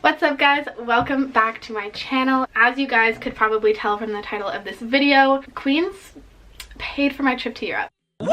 What's up guys? Welcome back to my channel. As you guys could probably tell from the title of this video, Queens paid for my trip to Europe. Woo!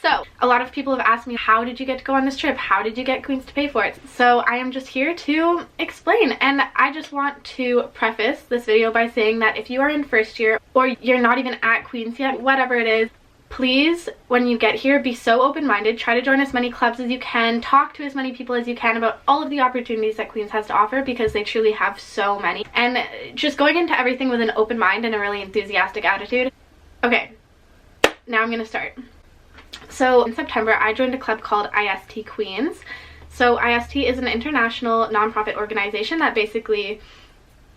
So, a lot of people have asked me, how did you get to go on this trip? How did you get Queens to pay for it? So I am just here to explain, and I just want to preface this video by saying that if you are in first year or you're not even at Queens yet, whatever it is, please, when you get here, be so open-minded. Try to join as many clubs as you can. Talk to as many people as you can about all of the opportunities that Queens has to offer, because they truly have so many. And just going into everything with an open mind and a really enthusiastic attitude. Okay, now I'm gonna start. So in September, I joined a club called IAESTE Queens. So IAESTE is an international nonprofit organization that basically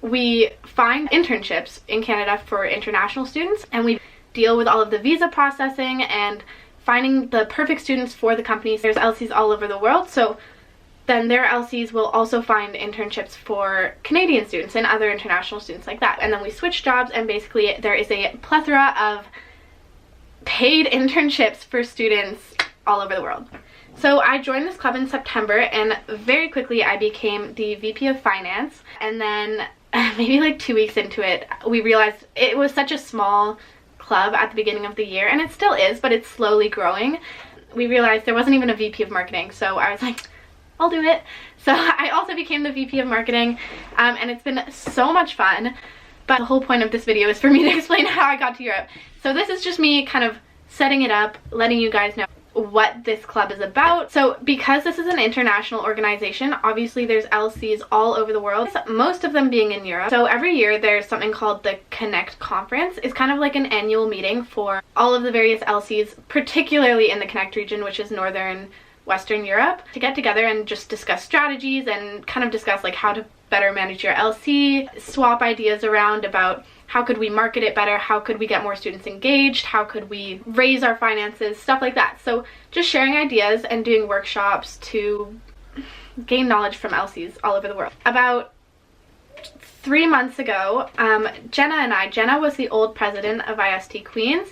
we find internships in Canada for international students, and we deal with all of the visa processing and finding the perfect students for the companies. There's LCs all over the world, so then their LCs will also find internships for Canadian students and other international students like that. And then we switch jobs, and basically there is a plethora of paid internships for students all over the world. So I joined this club in September, and very quickly I became the VP of Finance. And then maybe like 2 weeks into it, we realized it was such a small club at the beginning of the year, and it still is, but it's slowly growing. We realized there wasn't even a VP of marketing, so I was like, I'll do it. So I also became the VP of marketing, and it's been so much fun. But the whole point of this video is for me to explain how I got to Europe. So this is just me kind of setting it up, letting you guys know what this club is about. So because this is an international organization, obviously there's LCs all over the world, most of them being in Europe. So every year there's something called the Connect Conference. It's kind of like an annual meeting for all of the various LCs, particularly in the Connect region, which is northern Western Europe, to get together and just discuss strategies and kind of discuss like how to better manage your LC, swap ideas around about how could we market it better, how could we get more students engaged, how could we raise our finances, stuff like that. So just sharing ideas and doing workshops to gain knowledge from LCs all over the world. About 3 months ago, Jenna was the old president of IAESTE Queens.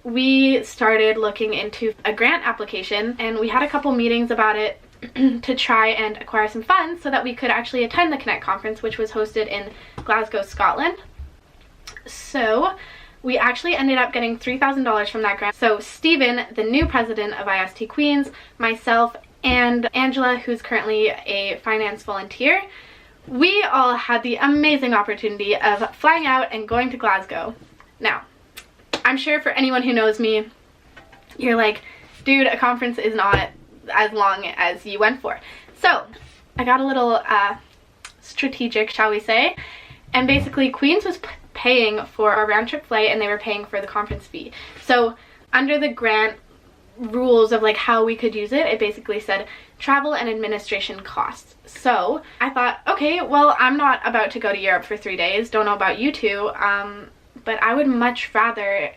We started looking into a grant application, and we had a couple meetings about it to try and acquire some funds so that we could actually attend the Connect conference, which was hosted in Glasgow, Scotland. So we actually ended up getting $3,000 from that grant. So Stephen, the new president of IAESTE Queens, myself, and Angela, who's currently a finance volunteer, we all had the amazing opportunity of flying out and going to Glasgow. Now, I'm sure for anyone who knows me, you're like, dude, a conference is not as long as you went for. So I got a little strategic, shall we say, and basically Queens was paying for our round trip flight, and they were paying for the conference fee. So under the grant rules of like how we could use it, it basically said travel and administration costs. So I thought, okay, well, I'm not about to go to Europe for 3 days, don't know about you two, but I would much rather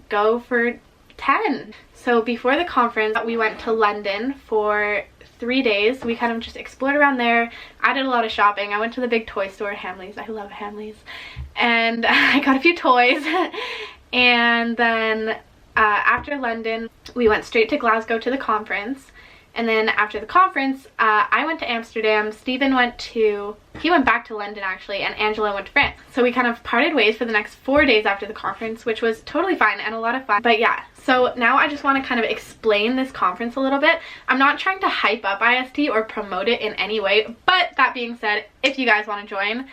go for 10. So before the conference, we went to London for 3 days. We kind of just explored around there. I did a lot of shopping. I went to the big toy store, Hamleys. I love Hamleys. And I got a few toys. And then after London, we went straight to Glasgow to the conference. And then after the conference, I went to Amsterdam. Stephen went back to London actually, and Angela went to France. So we kind of parted ways for the next 4 days after the conference, which was totally fine and a lot of fun. But yeah, so now I just want to kind of explain this conference a little bit. I'm not trying to hype up IAESTE or promote it in any way, but that being said, if you guys want to join,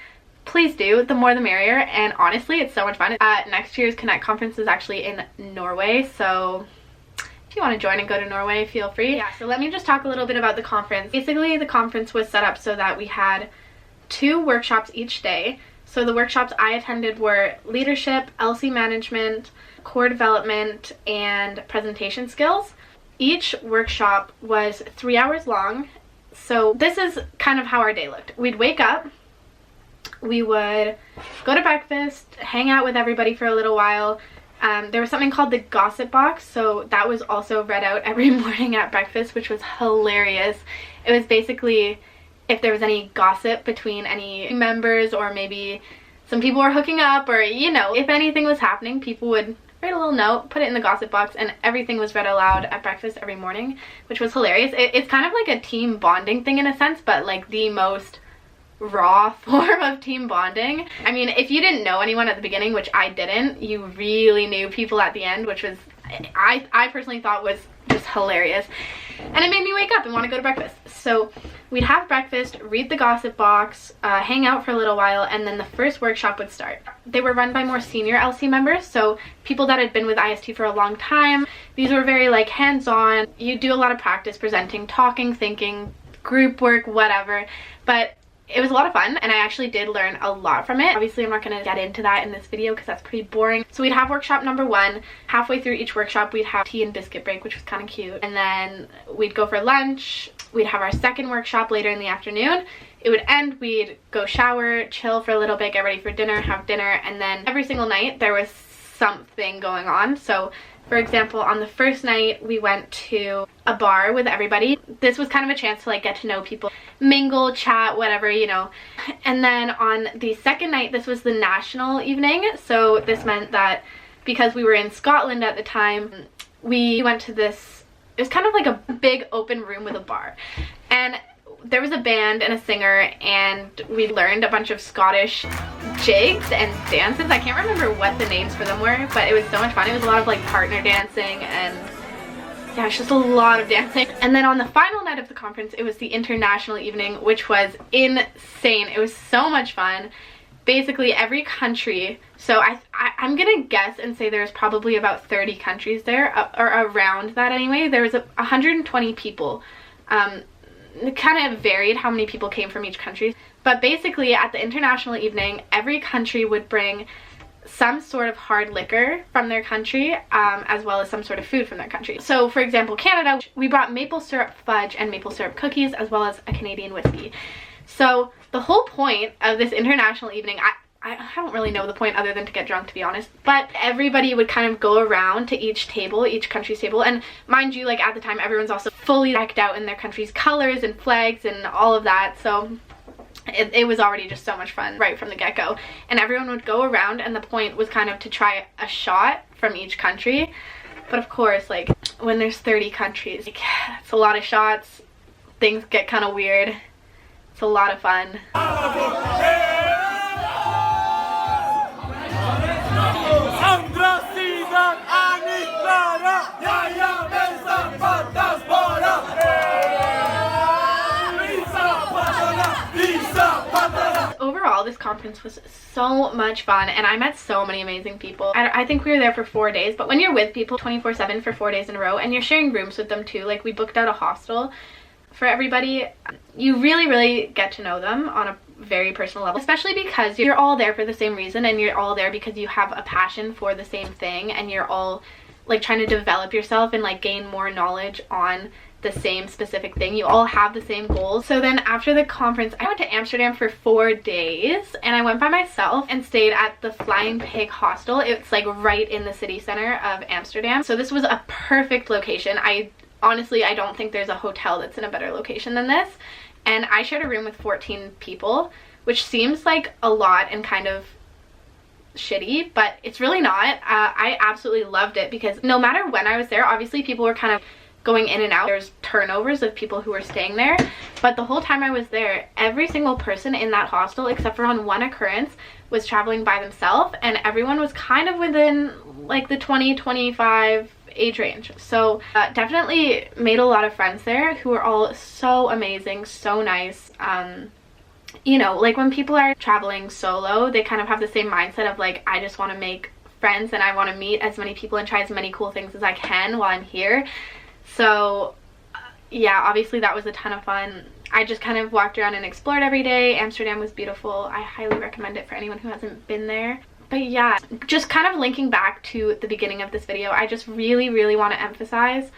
please do. The more the merrier, and honestly, it's so much fun. Next year's Connect conference is actually in Norway, so if you want to join and go to Norway, feel free. Yeah, so let me just talk a little bit about the conference. Basically, the conference was set up so that we had 2 workshops each day. So the workshops I attended were leadership, LC management, core development, and presentation skills. Each workshop was 3 hours long. So this is kind of how our day looked. We'd wake up, we would go to breakfast, hang out with everybody for a little while. There was something called the gossip box, so that was also read out every morning at breakfast, which was hilarious. It was basically if there was any gossip between any members, or maybe some people were hooking up, or you know, if anything was happening, people would write a little note, put it in the gossip box, and everything was read aloud at breakfast every morning, which was hilarious. It's kind of like a team bonding thing in a sense, but like the most raw form of team bonding. I mean, if you didn't know anyone at the beginning, which I didn't, you really knew people at the end, which was, I personally thought was just hilarious. And it made me wake up and want to go to breakfast. So we'd have breakfast, read the gossip box, hang out for a little while, and then the first workshop would start. They were run by more senior LC members, so people that had been with IST for a long time. These were very like hands-on. You do a lot of practice presenting, talking, thinking, group work, whatever. But it was a lot of fun, and I actually did learn a lot from it. Obviously, I'm not going to get into that in this video because that's pretty boring. So we'd have workshop number 1. Halfway through each workshop, we'd have tea and biscuit break, which was kind of cute. And then we'd go for lunch. We'd have our second workshop later in the afternoon. It would end, we'd go shower, chill for a little bit, get ready for dinner, have dinner, and then every single night there was something going on. So for example, on the first night we went to a bar with everybody. This was kind of a chance to like get to know people, mingle, chat, whatever, you know. And then on the second night, this was the national evening. So this meant that because we were in Scotland at the time, we went to this, it was kind of like a big open room with a bar. And there was a band and a singer, and we learned a bunch of Scottish jigs and dances. I can't remember what the names for them were, but it was so much fun. It was a lot of like partner dancing, and yeah, it's just a lot of dancing. And then on the final night of the conference, it was the international evening, which was insane. It was so much fun. Basically every country, so I'm gonna guess and say there's probably about 30 countries there, or around that anyway. There was 120 people. It kind of varied how many people came from each country, but basically at the international evening, every country would bring some sort of hard liquor from their country, as well as some sort of food from their country. So for example, Canada, we brought maple syrup fudge and maple syrup cookies, as well as a Canadian whiskey. So the whole point of this international evening, I don't really know the point other than to get drunk, to be honest, but everybody would kind of go around to each table, each country's table, and mind you, like at the time everyone's also fully decked out in their country's colors and flags and all of that, so it was already just so much fun right from the get-go. And everyone would go around, and the point was kind of to try a shot from each country. But of course, like when there's 30 countries, like, it's a lot of shots, things get kind of weird. It's a lot of fun. Overall, this conference was so much fun, and I met so many amazing people. I think we were there for 4 days, but when you're with people 24/7 for 4 days in a row, and you're sharing rooms with them too, like we booked out a hostel for everybody, you really get to know them on a very personal level, especially because you're all there for the same reason, and you're all there because you have a passion for the same thing, and you're all like trying to develop yourself and like gain more knowledge on the same specific thing. You all have the same goals. So then after the conference, I went to Amsterdam for 4 days, and I went by myself and stayed at the Flying Pig hostel. It's like right in the city center of Amsterdam, so this was a perfect location. Honestly, I don't think there's a hotel that's in a better location than this. And I shared a room with 14 people, which seems like a lot and kind of shitty, but it's really not. I absolutely loved it because no matter when I was there, obviously people were kind of going in and out. There's turnovers of people who were staying there, but the whole time I was there, every single person in that hostel, except for on one occurrence, was traveling by themselves, and everyone was kind of within like the 20-25 age range. So definitely made a lot of friends there who were all so amazing, so nice. You know, like when people are traveling solo, they kind of have the same mindset of like, I just want to make friends and I want to meet as many people and try as many cool things as I can while I'm here. So yeah, obviously that was a ton of fun. I just kind of walked around and explored every day. Amsterdam was beautiful. I highly recommend it for anyone who hasn't been there. But yeah, just kind of linking back to the beginning of this video, I just really want to emphasize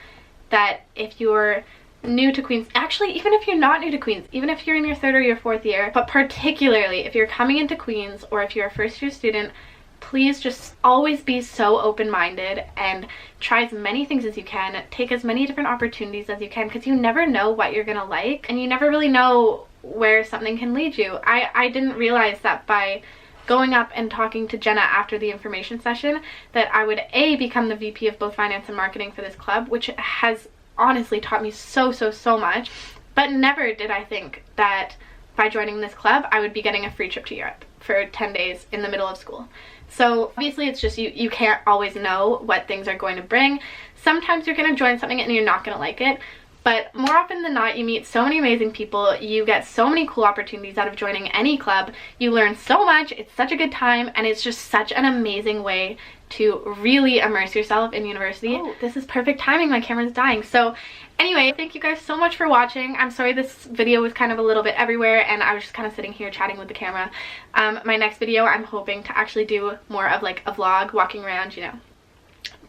that if you're new to Queens, actually even if you're not new to Queens, even if you're in your 3rd or your 4th year, but particularly if you're coming into Queens or if you're a first-year student, please just always be so open-minded and try as many things as you can, take as many different opportunities as you can, because you never know what you're gonna like, and you never really know where something can lead you. I didn't realize that by going up and talking to Jenna after the information session that I would become the VP of both finance and marketing for this club, which has honestly taught me so much. But never did I think that by joining this club I would be getting a free trip to Europe for 10 days in the middle of school. So obviously it's just you can't always know what things are going to bring. Sometimes you're going to join something and you're not going to like it, but more often than not you meet so many amazing people, you get so many cool opportunities out of joining any club, you learn so much, it's such a good time, and it's just such an amazing way to really immerse yourself in university. Oh, this is perfect timing, my camera's dying. So anyway, thank you guys so much for watching. I'm sorry this video was kind of a little bit everywhere and I was just kind of sitting here chatting with the camera. My next video I'm hoping to actually do more of like a vlog, walking around, you know.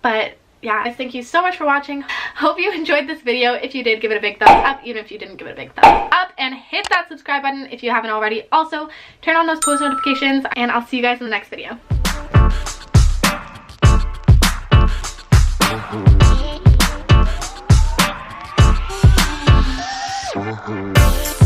But yeah, guys, thank you so much for watching. Hope you enjoyed this video. If you did, give it a big thumbs up, even if you didn't give it a big thumbs up, and hit that subscribe button if you haven't already. Also, turn on those post notifications, and I'll see you guys in the next video. Mm-hmm.